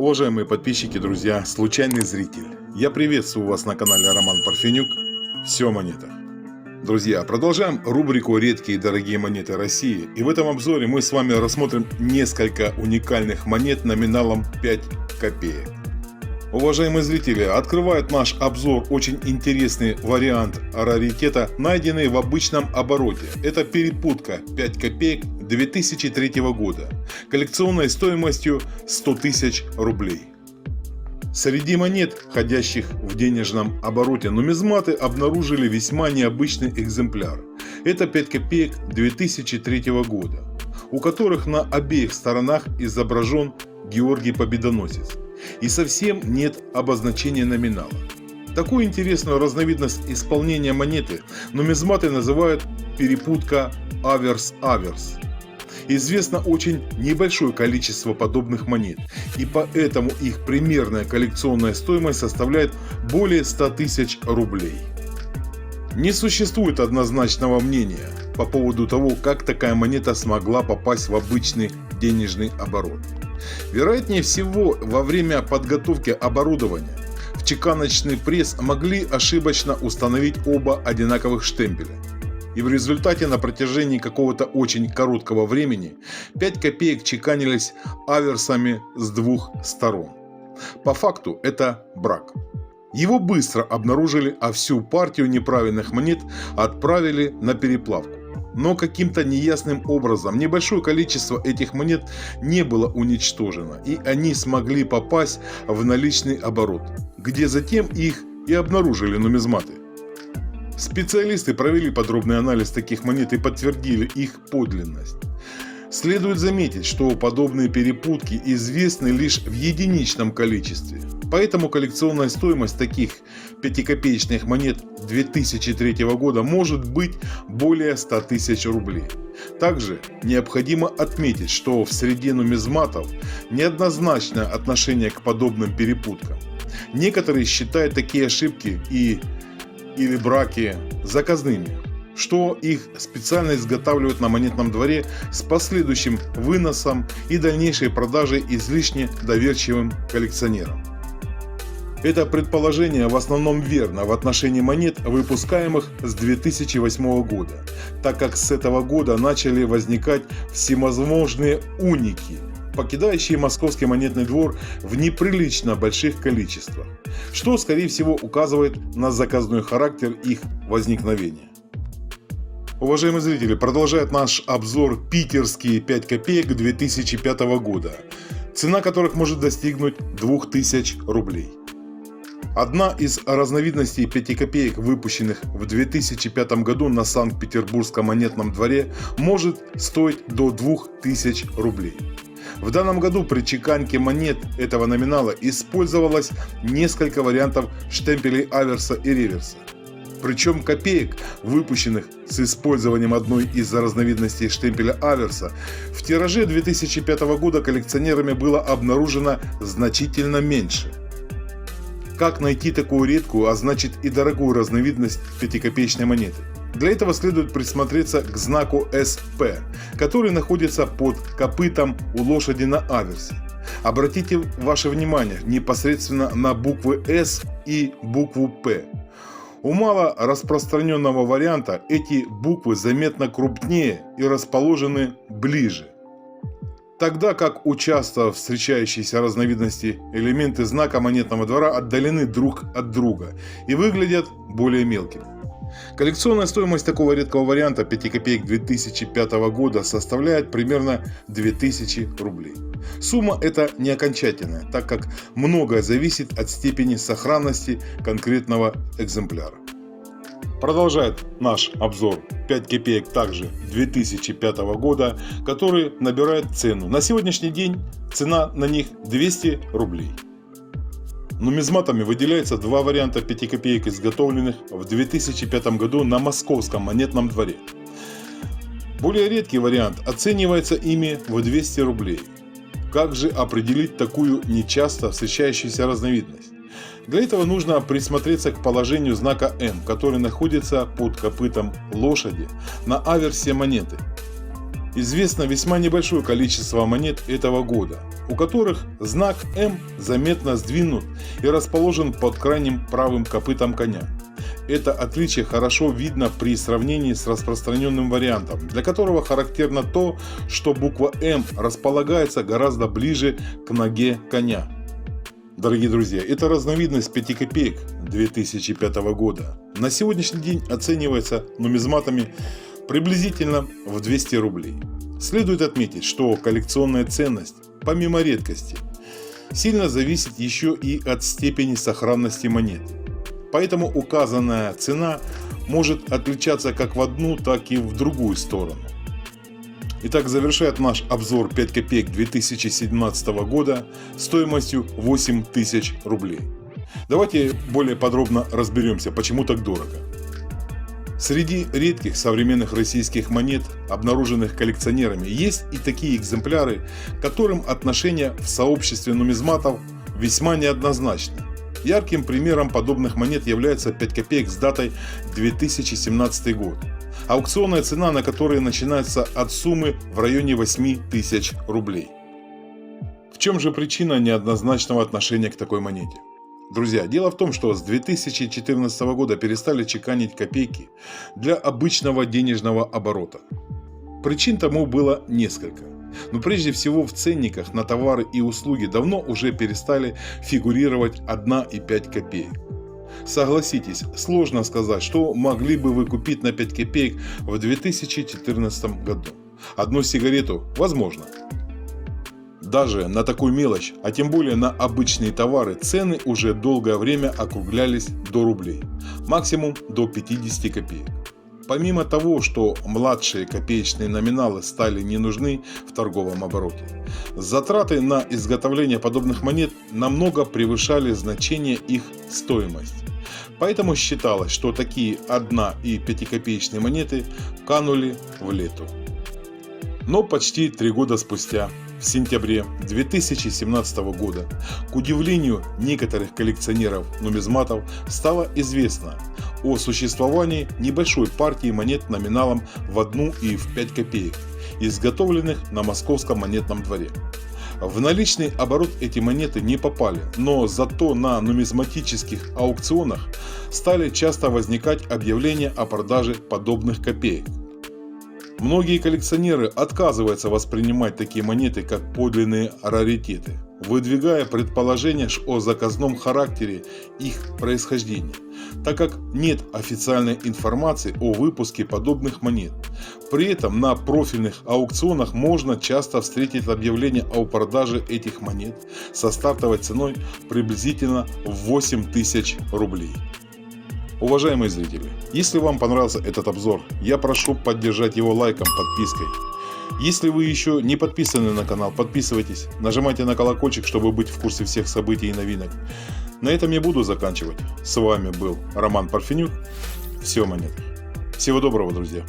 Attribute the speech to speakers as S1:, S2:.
S1: Уважаемые подписчики, друзья, случайный зритель, я приветствую вас на канале Роман Парфенюк. Все о монетах. Друзья, продолжаем рубрику «Редкие и дорогие монеты России». И в этом обзоре мы с вами рассмотрим несколько уникальных монет номиналом 5 копеек. Уважаемые зрители, открывает наш обзор очень интересный вариант раритета, найденный в обычном обороте. Это перепутка 5 копеек 2003 года, коллекционной стоимостью 100 тысяч рублей. Среди монет, ходящих в денежном обороте, нумизматы обнаружили весьма необычный экземпляр. Это 5 копеек 2003 года, у которых на обеих сторонах изображен Георгий Победоносец. И совсем нет обозначения номинала. Такую интересную разновидность исполнения монеты нумизматы называют перепутка аверс-аверс. Известно очень небольшое количество подобных монет, и поэтому их примерная коллекционная стоимость составляет более 100 тысяч рублей. Не существует однозначного мнения по поводу того, как такая монета смогла попасть в обычный денежный оборот. Вероятнее всего, во время подготовки оборудования в чеканочный пресс могли ошибочно установить оба одинаковых штемпеля. И в результате на протяжении какого-то очень короткого времени 5 копеек чеканились аверсами с двух сторон. По факту это брак. Его быстро обнаружили, а всю партию неправильных монет отправили на переплавку. Но каким-то неясным образом небольшое количество этих монет не было уничтожено, и они смогли попасть в наличный оборот, где затем их и обнаружили нумизматы. Специалисты провели подробный анализ таких монет и подтвердили их подлинность. Следует заметить, что подобные перепутки известны лишь в единичном количестве, поэтому коллекционная стоимость таких 5-копеечных монет 2003 года может быть более 100 тысяч рублей. Также необходимо отметить, что в среде нумизматов неоднозначное отношение к подобным перепуткам. Некоторые считают такие ошибки или браки заказными, что их специально изготавливают на монетном дворе с последующим выносом и дальнейшей продажей излишне доверчивым коллекционерам. Это предположение в основном верно в отношении монет, выпускаемых с 2008 года, так как с этого года начали возникать всевозможные уники, покидающие московский монетный двор в неприлично больших количествах, что скорее всего указывает на заказной характер их возникновения. Уважаемые зрители, продолжает наш обзор питерские 5 копеек 2005 года, цена которых может достигнуть 2000 рублей. Одна из разновидностей 5 копеек, выпущенных в 2005 году на Санкт-Петербургском монетном дворе, может стоить до 2000 рублей. В данном году при чеканке монет этого номинала использовалось несколько вариантов штемпелей аверса и реверса. Причем копеек, выпущенных с использованием одной из разновидностей штемпеля аверса, в тираже 2005 года коллекционерами было обнаружено значительно меньше. Как найти такую редкую, а значит и дорогую разновидность 5-копеечной монеты? Для этого следует присмотреться к знаку СП, который находится под копытом у лошади на аверсе. Обратите ваше внимание непосредственно на буквы С и букву П. У мало распространенного варианта эти буквы заметно крупнее и расположены ближе, тогда как у часто встречающейся разновидности элементы знака монетного двора отдалены друг от друга и выглядят более мелкими. Коллекционная стоимость такого редкого варианта 5 копеек 2005 года составляет примерно 2000 рублей. Сумма эта не окончательная, так как многое зависит от степени сохранности конкретного экземпляра. Продолжает наш обзор 5 копеек также 2005 года, которые набирают цену. На сегодняшний день цена на них 200 рублей. Нумизматами выделяются два варианта 5 копеек, изготовленных в 2005 году на московском монетном дворе. Более редкий вариант оценивается ими в 200 рублей. Как же определить такую нечасто встречающуюся разновидность? Для этого нужно присмотреться к положению знака М, который находится под копытом лошади на аверсе монеты. Известно весьма небольшое количество монет этого года, у которых знак М заметно сдвинут и расположен под крайним правым копытом коня. Это отличие хорошо видно при сравнении с распространенным вариантом, для которого характерно то, что буква М располагается гораздо ближе к ноге коня. Дорогие друзья, это разновидность 5 копеек 2005 года. На сегодняшний день оценивается нумизматами приблизительно в 200 рублей. Следует отметить, что коллекционная ценность, помимо редкости, сильно зависит еще и от степени сохранности монет. Поэтому указанная цена может отличаться как в одну, так и в другую сторону. Итак, завершает наш обзор 5 копеек 2017 года стоимостью 8000 рублей. Давайте более подробно разберемся, почему так дорого. Среди редких современных российских монет, обнаруженных коллекционерами, есть и такие экземпляры, которым отношение в сообществе нумизматов весьма неоднозначно. Ярким примером подобных монет является 5 копеек с датой 2017 год, аукционная цена на которые начинается от суммы в районе 8000 рублей. В чем же причина неоднозначного отношения к такой монете? Друзья, дело в том, что с 2014 года перестали чеканить копейки для обычного денежного оборота. Причин тому было несколько. Но прежде всего в ценниках на товары и услуги давно уже перестали фигурировать 1 и 5 копеек. Согласитесь, сложно сказать, что могли бы вы купить на 5 копеек в 2014 году. Одну сигарету возможно. Даже на такую мелочь, а тем более на обычные товары, цены уже долгое время округлялись до рублей, максимум до 50 копеек. Помимо того, что младшие копеечные номиналы стали не нужны в торговом обороте, затраты на изготовление подобных монет намного превышали значение их стоимости. Поэтому считалось, что такие 1 и 5 копеечные монеты канули в лету. Но почти 3 года спустя, в сентябре 2017 года, к удивлению некоторых коллекционеров-нумизматов, стало известно о существовании небольшой партии монет номиналом в 1 и в 5 копеек, изготовленных на Московском монетном дворе. В наличный оборот эти монеты не попали, но зато на нумизматических аукционах стали часто возникать объявления о продаже подобных копеек. Многие коллекционеры отказываются воспринимать такие монеты как подлинные раритеты, выдвигая предположение о заказном характере их происхождения, так как нет официальной информации о выпуске подобных монет. При этом на профильных аукционах можно часто встретить объявление о продаже этих монет со стартовой ценой приблизительно в 8000 рублей. Уважаемые зрители, если вам понравился этот обзор, я прошу поддержать его лайком, подпиской. Если вы еще не подписаны на канал, подписывайтесь, нажимайте на колокольчик, чтобы быть в курсе всех событий и новинок. На этом я буду заканчивать. С вами был Роман Парфенюк. Все монеты. Всего доброго, друзья.